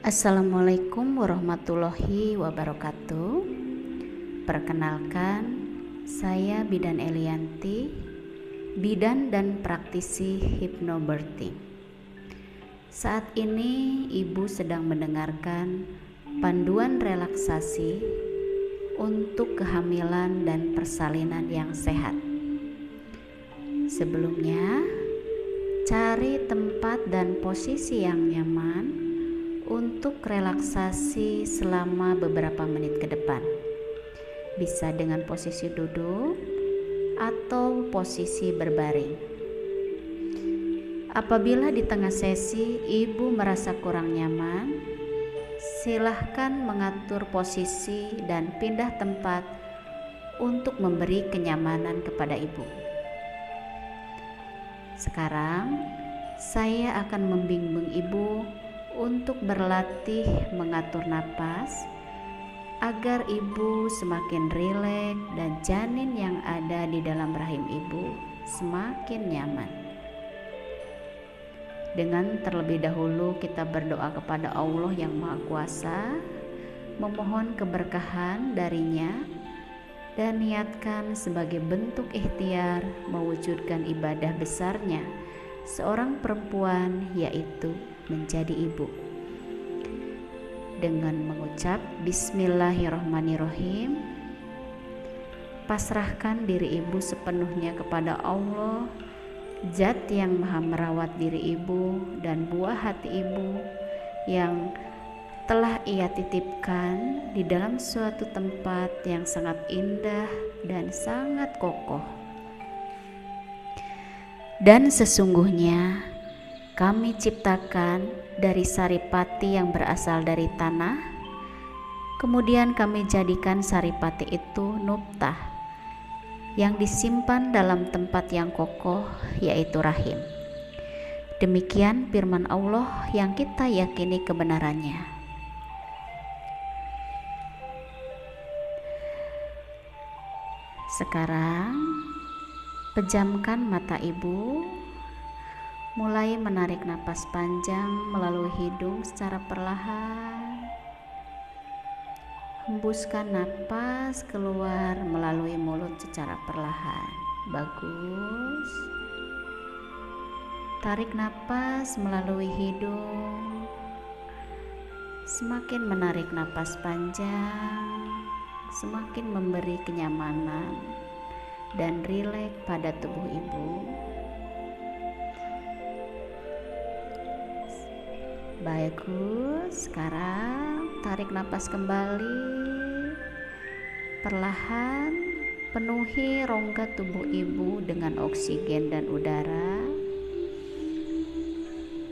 Assalamualaikum warahmatullahi wabarakatuh. Perkenalkan, saya Bidan Elianti, bidan dan praktisi hypnobirthing. Saat ini Ibu sedang mendengarkan panduan relaksasi untuk kehamilan dan persalinan yang sehat. Sebelumnya, cari tempat dan posisi yang nyaman untuk relaksasi selama beberapa menit ke depan. Bisa dengan posisi duduk atau posisi berbaring. Apabila di tengah sesi Ibu merasa kurang nyaman, silahkan mengatur posisi dan pindah tempat untuk memberi kenyamanan kepada Ibu. Sekarang, saya akan membimbing Ibu untuk berlatih mengatur napas agar Ibu semakin rileks dan janin yang ada di dalam rahim Ibu semakin nyaman. Dengan terlebih dahulu kita berdoa kepada Allah yang Maha Kuasa, memohon keberkahan darinya dan niatkan sebagai bentuk ikhtiar mewujudkan ibadah besarnya seorang perempuan, yaitu menjadi ibu. Dengan mengucap Bismillahirrahmanirrahim, pasrahkan diri Ibu sepenuhnya kepada Allah, Zat yang maha merawat diri Ibu dan buah hati Ibu yang telah Ia titipkan di dalam suatu tempat yang sangat indah dan sangat kokoh. Dan sesungguhnya kami ciptakan dari saripati yang berasal dari tanah, kemudian kami jadikan saripati itu nuptah yang disimpan dalam tempat yang kokoh, yaitu rahim. Demikian firman Allah yang kita yakini kebenarannya. Sekarang pejamkan mata Ibu, mulai menarik napas panjang melalui hidung secara perlahan. Hembuskan napas keluar melalui mulut secara perlahan. Bagus. Tarik napas melalui hidung. Semakin menarik napas panjang, semakin memberi kenyamanan dan rileks pada tubuh Ibu. Bagus, sekarang tarik napas kembali. Perlahan penuhi rongga tubuh Ibu dengan oksigen dan udara.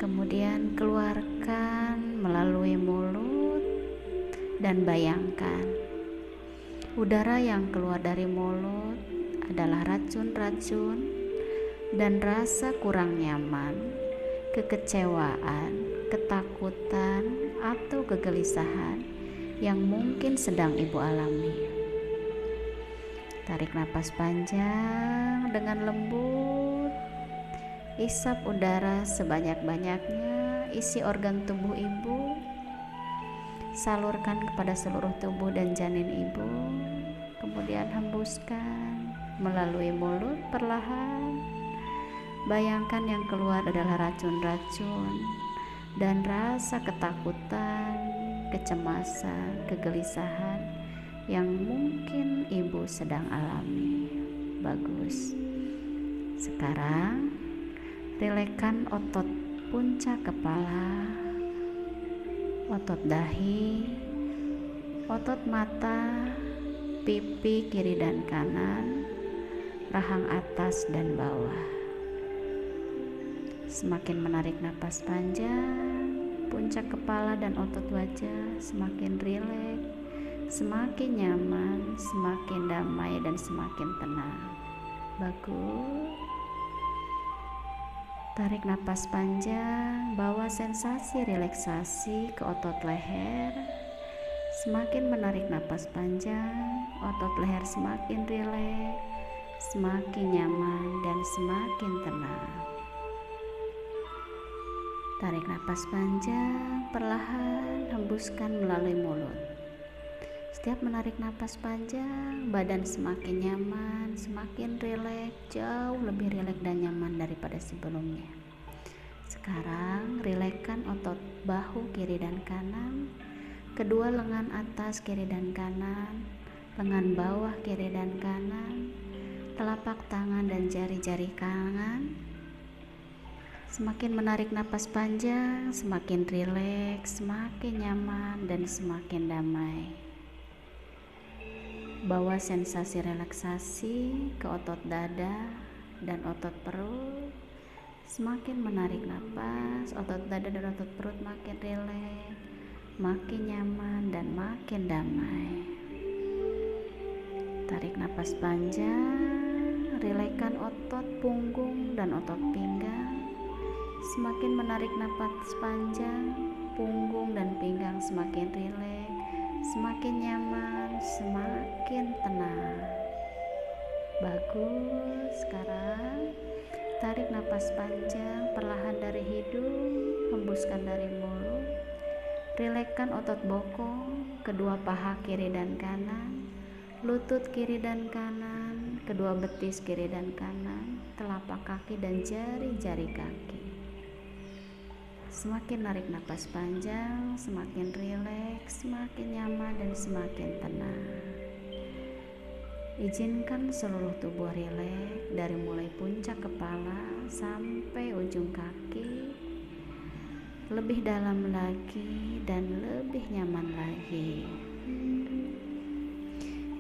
Kemudian keluarkan melalui mulut dan bayangkan udara yang keluar dari mulut adalah racun-racun dan rasa kurang nyaman, kekecewaan, ketakutan, atau kegelisahan yang mungkin sedang Ibu alami. Tarik napas panjang dengan lembut. Isap udara sebanyak-banyaknya, isi organ tubuh Ibu. Salurkan kepada seluruh tubuh dan janin Ibu. Kemudian hembuskan melalui mulut perlahan. Bayangkan yang keluar adalah racun-racun dan rasa ketakutan, kecemasan, kegelisahan yang mungkin Ibu sedang alami. Bagus. Sekarang rilekskan otot puncak kepala, otot dahi, otot mata, pipi kiri dan kanan, rahang atas dan bawah. Semakin menarik napas panjang, puncak kepala dan otot wajah semakin rileks, semakin nyaman, semakin damai dan semakin tenang. Bagus. Tarik napas panjang, bawa sensasi relaksasi ke otot leher. Semakin menarik napas panjang, otot leher semakin rileks, semakin nyaman dan semakin tenang. Tarik napas panjang, perlahan hembuskan melalui mulut. Setiap menarik napas panjang, badan semakin nyaman, semakin rileks, jauh lebih rileks dan nyaman daripada sebelumnya. Sekarang rilekskan otot bahu kiri dan kanan, kedua lengan atas kiri dan kanan, lengan bawah kiri dan kanan, telapak tangan dan jari-jari tangan. Semakin menarik napas panjang, semakin rileks, semakin nyaman, dan semakin damai. Bawa sensasi relaksasi ke otot dada dan otot perut. Semakin menarik napas, otot dada dan otot perut makin rileks, makin nyaman, dan makin damai. Tarik napas panjang, rilekskan otot punggung dan otot pinggang. Semakin menarik napas panjang, punggung dan pinggang semakin rileks, semakin nyaman, semakin tenang. Bagus. Sekarang tarik napas panjang perlahan dari hidung, hembuskan dari mulut. Rilekskan otot bokong, kedua paha kiri dan kanan, lutut kiri dan kanan, kedua betis kiri dan kanan, telapak kaki dan jari-jari kaki. Semakin narik napas panjang, semakin rileks, semakin nyaman, dan semakin tenang. Izinkan seluruh tubuh rileks dari mulai puncak kepala sampai ujung kaki, lebih dalam lagi dan lebih nyaman lagi.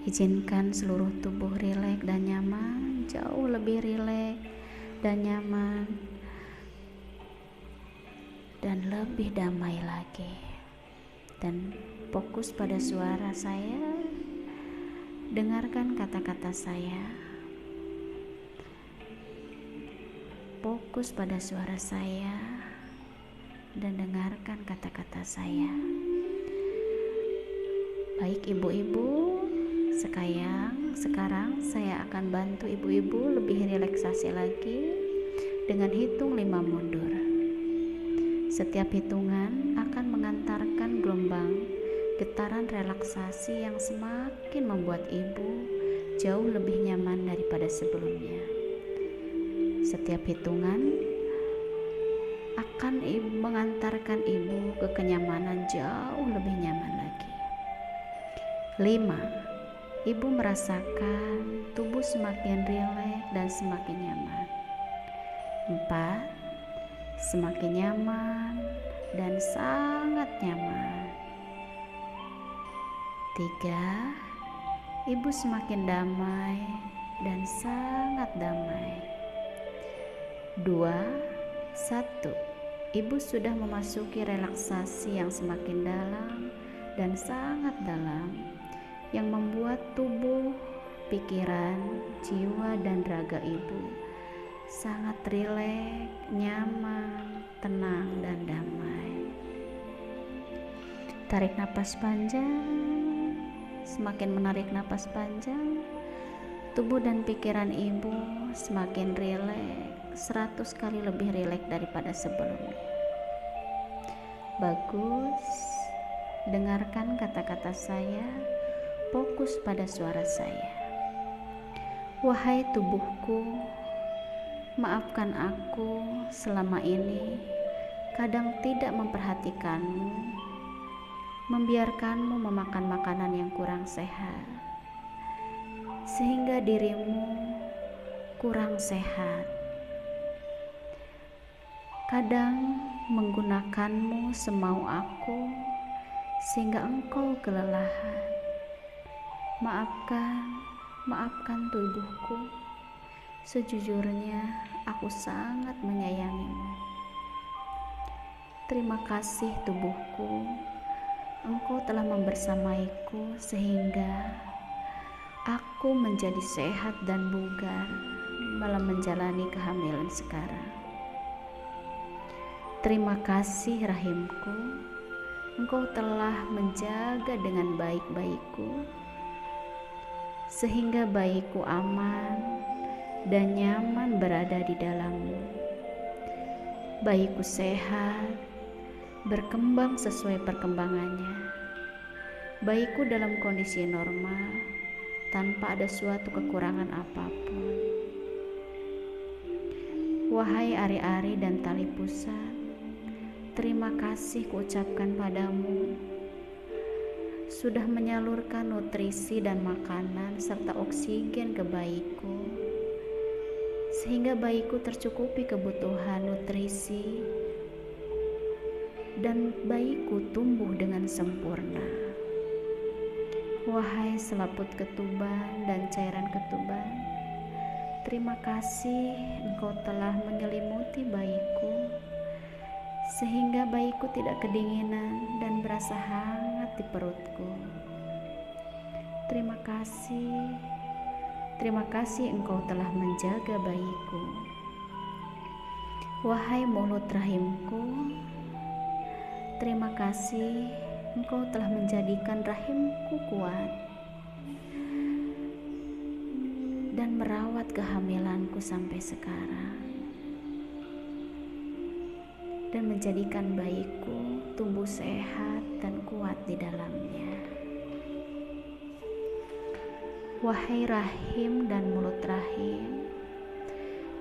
Izinkan seluruh tubuh rileks dan nyaman, jauh lebih rileks dan nyaman, dan lebih damai lagi. Dan fokus pada suara saya, dengarkan kata-kata saya. Fokus pada suara saya dan dengarkan kata-kata saya. Baik ibu-ibu, sekarang saya akan bantu ibu-ibu lebih relaksasi lagi dengan hitung 5 mundur. Setiap hitungan akan mengantarkan gelombang getaran relaksasi yang semakin membuat ibu jauh lebih nyaman daripada sebelumnya. Setiap hitungan akan mengantarkan ibu ke kenyamanan jauh lebih nyaman lagi. 5. Ibu merasakan tubuh semakin rileks dan semakin nyaman. 4. Semakin nyaman dan sangat nyaman. 3. Ibu semakin damai dan sangat damai. 2. 1. Ibu sudah memasuki relaksasi yang semakin dalam dan sangat dalam, yang membuat tubuh, pikiran, jiwa, dan raga ibu sangat rileks, nyaman, tenang, dan damai. Tarik napas panjang. Semakin menarik napas panjang, tubuh dan pikiran ibu semakin rileks, 100 kali lebih rileks daripada sebelumnya. Bagus. Dengarkan kata-kata saya, fokus pada suara saya. Wahai tubuhku, maafkan aku selama ini kadang tidak memperhatikanmu, membiarkanmu memakan makanan yang kurang sehat, sehingga dirimu kurang sehat. Kadang menggunakanmu semau aku, sehingga engkau kelelahan. Maafkan tubuhku. Sejujurnya, aku sangat menyayangimu. Terima kasih tubuhku, engkau telah membersamaiku sehingga aku menjadi sehat dan bugar malah menjalani kehamilan sekarang. Terima kasih rahimku, engkau telah menjaga dengan baik bayiku sehingga bayiku aman dan nyaman berada di dalammu. Bayiku sehat, berkembang sesuai perkembangannya. Bayiku dalam kondisi normal, tanpa ada suatu kekurangan apapun. Wahai ari-ari dan tali pusat, terima kasih kuucapkan padamu, sudah menyalurkan nutrisi dan makanan serta oksigen ke bayiku, sehingga bayiku tercukupi kebutuhan nutrisi dan bayiku tumbuh dengan sempurna. Wahai selaput ketuban dan cairan ketuban, terima kasih Engkau telah menyelimuti bayiku, sehingga bayiku tidak kedinginan dan berasa hangat di perutku. Terima kasih Engkau telah menjaga bayiku. Wahai mulut rahimku, terima kasih Engkau telah menjadikan rahimku kuat dan merawat kehamilanku sampai sekarang, dan menjadikan bayiku tumbuh sehat dan kuat di dalamnya. Wahai rahim dan mulut rahim,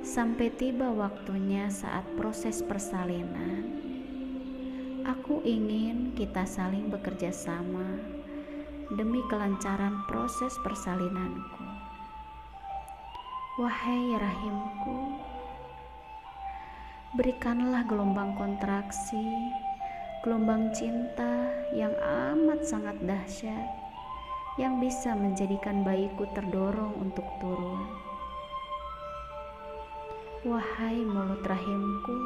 sampai tiba waktunya saat proses persalinan, aku ingin kita saling bekerja sama demi kelancaran proses persalinanku. Wahai rahimku, berikanlah gelombang kontraksi, gelombang cinta yang amat sangat dahsyat, yang bisa menjadikan bayiku terdorong untuk turun. Wahai mulut rahimku,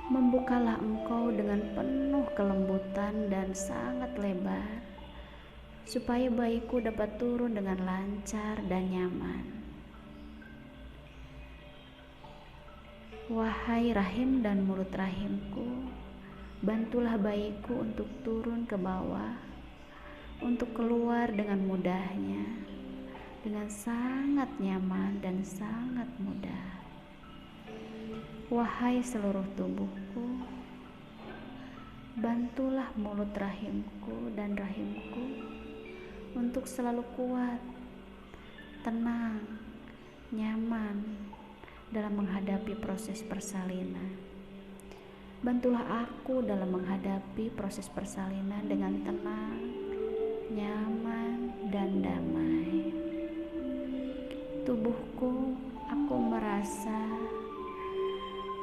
membukalah Engkau dengan penuh kelembutan dan sangat lebar, supaya bayiku dapat turun dengan lancar dan nyaman. Wahai rahim dan mulut rahimku, bantulah bayiku untuk turun ke bawah, untuk keluar dengan mudahnya, dengan sangat nyaman dan sangat mudah. Wahai seluruh tubuhku, bantulah mulut rahimku dan rahimku untuk selalu kuat, tenang, nyaman dalam menghadapi proses persalinan. Bantulah aku dalam menghadapi proses persalinan dengan tenang, nyaman, dan damai. Tubuhku, aku merasa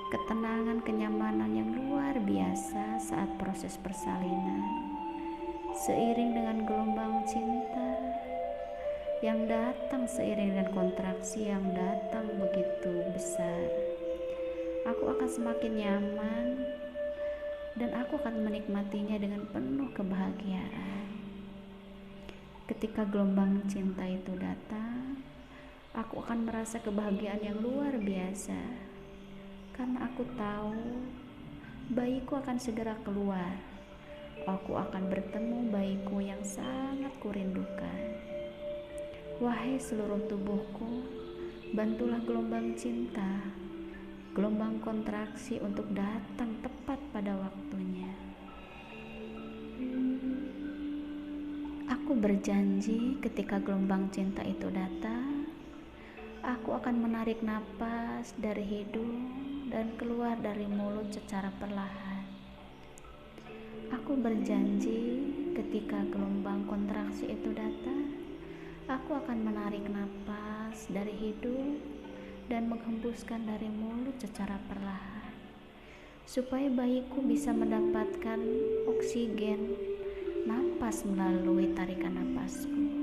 ketenangan, kenyamanan yang luar biasa saat proses persalinan, seiring dengan gelombang cinta yang datang, seiring dengan kontraksi yang datang begitu besar. Aku akan semakin nyaman dan aku akan menikmatinya dengan penuh kebahagiaan. Ketika gelombang cinta itu datang, aku akan merasa kebahagiaan yang luar biasa, karena aku tahu bayiku akan segera keluar. Aku akan bertemu bayiku yang sangat kurindukan. Wahai seluruh tubuhku, bantulah gelombang cinta, gelombang kontraksi untuk datang tepat pada waktunya. Aku berjanji ketika gelombang cinta itu datang, aku akan menarik napas dari hidung dan keluar dari mulut secara perlahan. Aku berjanji ketika gelombang kontraksi itu datang, aku akan menarik napas dari hidung dan menghembuskan dari mulut secara perlahan, supaya bayiku bisa mendapatkan oksigen napas melalui tarikan napasku,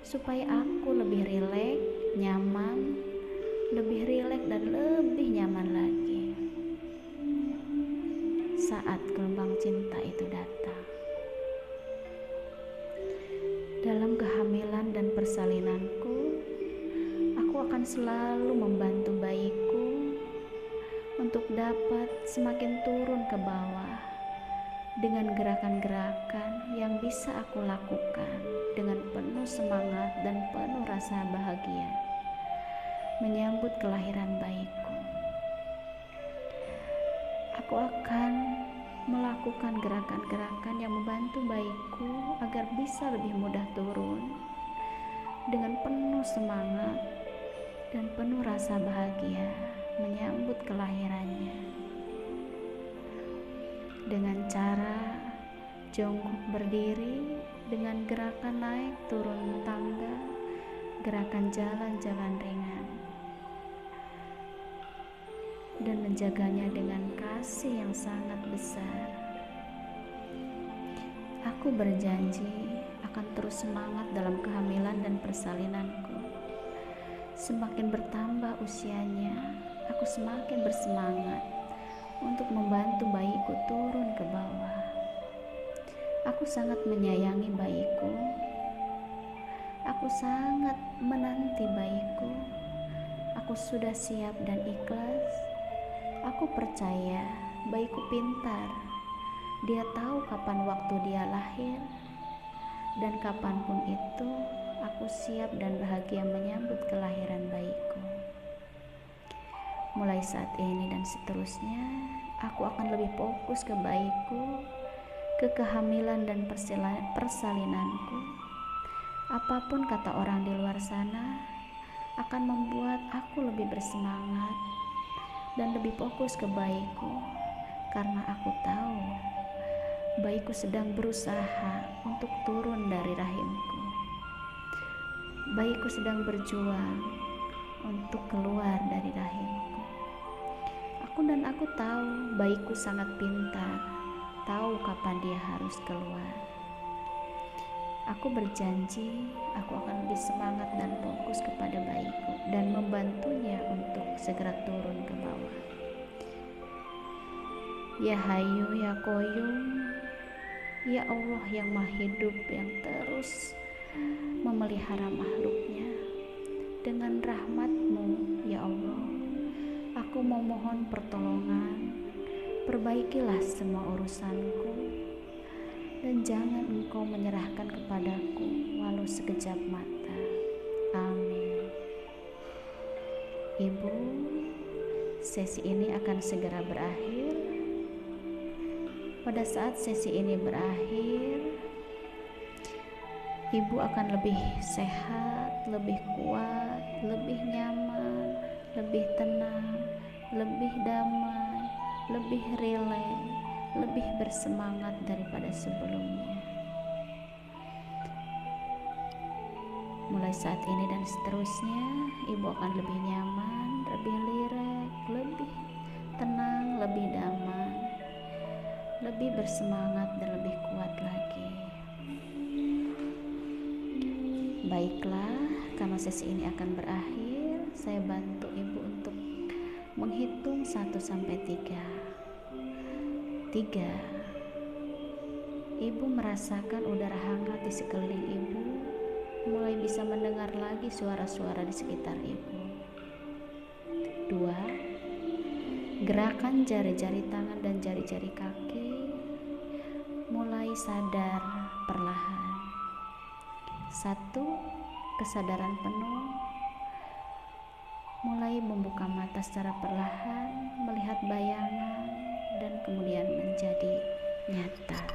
supaya aku lebih rileks, nyaman, lebih rileks dan lebih nyaman lagi saat gelombang cinta itu datang. Dalam kehamilan dan persalinanku, aku akan selalu membantu bayiku untuk dapat semakin turun ke bawah dengan gerakan-gerakan yang bisa aku lakukan dengan penuh semangat dan penuh rasa bahagia menyambut kelahiran bayiku. Aku akan melakukan gerakan-gerakan yang membantu bayiku agar bisa lebih mudah turun dengan penuh semangat dan penuh rasa bahagia menyambut kelahirannya. Dengan cara jongkok berdiri, dengan gerakan naik turun tangga, gerakan jalan-jalan ringan, dan menjaganya dengan kasih yang sangat besar. Aku berjanji akan terus semangat dalam kehamilan dan persalinanku. Semakin bertambah usianya, aku semakin bersemangat untuk membantu bayiku turun ke bawah. Aku sangat menyayangi bayiku. Aku sangat menanti bayiku. Aku sudah siap dan ikhlas. Aku percaya bayiku pintar. Dia tahu kapan waktu dia lahir, dan kapanpun itu aku siap dan bahagia menyambut kelahiran bayiku. Mulai saat ini dan seterusnya, aku akan lebih fokus ke bayiku, ke kehamilan dan persalinanku. Apapun kata orang di luar sana akan membuat aku lebih bersemangat dan lebih fokus ke bayiku, karena aku tahu bayiku sedang berusaha untuk turun dari rahimku. Bayiku sedang berjuang untuk keluar dari rahimku. Aku tahu bayiku sangat pintar, tahu kapan dia harus keluar. Aku berjanji aku akan lebih semangat dan fokus kepada bayiku dan membantunya untuk segera turun ke bawah. Ya Hayyu ya Qayyum, ya Allah yang Maha Hidup, yang terus memelihara makhluknya, dengan rahmat-Mu ya Allah, aku memohon pertolongan. Perbaikilah semua urusanku, dan jangan Engkau menyerahkan kepadaku walau sekejap mata. Amin. Ibu, sesi ini akan segera berakhir. Pada saat sesi ini berakhir, Ibu akan lebih sehat, lebih kuat, lebih nyaman, lebih tenang, lebih damai, lebih rileks, lebih bersemangat daripada sebelumnya. Mulai saat ini dan seterusnya, Ibu akan lebih nyaman, lebih rileks, lebih tenang, lebih damai, lebih bersemangat dan lebih kuat lagi. Baiklah, karena sesi ini akan berakhir, saya bantu Ibu untuk menghitung 1-3. 3. Ibu merasakan udara hangat di sekeliling Ibu, mulai bisa mendengar lagi suara-suara di sekitar Ibu. 2. Gerakan jari-jari tangan dan jari-jari kaki mulai sadar perlahan. 1. Kesadaran penuh, mulai membuka mata secara perlahan, melihat bayangan, dan kemudian menjadi nyata.